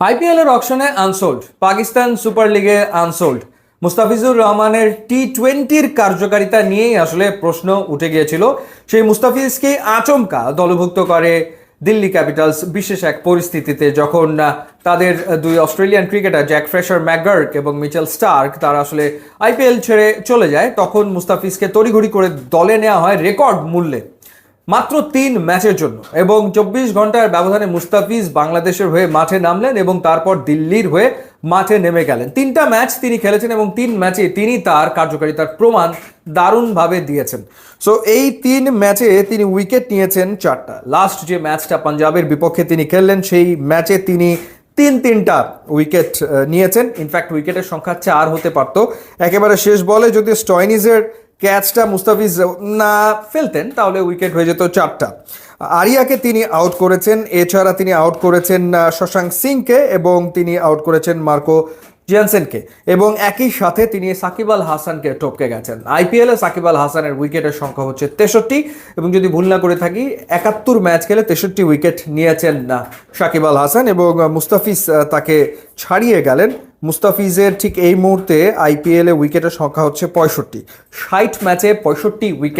IPL এর অকশনে unsold, Pakistan super লিগে unsold. Mustafizur রহমানের টি-20-র কার্যকারিতা নিয়েই আসলে প্রশ্ন উঠে গিয়েছিল। সেই মুস্তাফিজকে আচমকা দলভুক্ত করে দিল্লি ক্যাপিটালস বিশেষ এক পরিস্থিতিতে, যখন তাদের দুই Australian cricketer Jack fresher McGurk এবং মিচেল স্টার্ক তারা আসলে আইপিএল ছেড়ে চলে যায়। তখন মুস্তাফিজকে তড়িঘড়ি করে দলে নেওয়া হয় রেকর্ড মূল্যে, মাত্র 3 ম্যাচের জন্য। এবং 24 ঘন্টার ব্যবধানে মুস্তাফিজ বাংলাদেশের হয়ে মাঠে নামলেন এবং তারপর দিল্লির হয়ে মাঠে নেমে গেলেন। 3টা ম্যাচ তিনি খেলেছেন এবং 3 ম্যাচে তিনি তার কার্যকারিতার প্রমাণ দারুণভাবে দিয়েছেন। সো এই 3 ম্যাচে তিনি উইকেট নিয়েছেন 4টা। লাস্ট যে ম্যাচটা পাঞ্জাবের বিপক্ষে তিনি খেললেন, সেই ম্যাচে তিনি তিনটা উইকেট নিয়েছেন। ইনফ্যাক্ট উইকেটের সংখ্যা 4 হতে পারত। একেবারে শেষ বলে যদি স্টয়নিজের ক্যাচটা মুস্তাফিজ না ফেলতেন তাহলে উইকেট হয়ে যেত 4টা। আরিয়াকে তিনি আউট করেছেন, এছাড়া তিনি আউট করেছেন শশাঙ্ক সিংকে এবং তিনি আউট করেছেন মার্কো জিয়ানসেনকে, এবং একই সাথে তিনি সাকিব আল হাসানকে টপকে গেছেন। আইপিএলে সাকিব আল হাসানের উইকেটের সংখ্যা হচ্ছে 63, এবং যদি ভুল না করে থাকি 71 ম্যাচ খেলে 63 উইকেট নিয়েছেন না সাকিব আল হাসান, এবং মুস্তাফিজ তাকে ছাড়িয়ে গেলেন। মুস্তাফিজের ঠিক এই মুহূর্তে আইপিএলে উইকেটের সংখ্যা হচ্ছে 65। 60 ম্যাচে 65 উইকেট।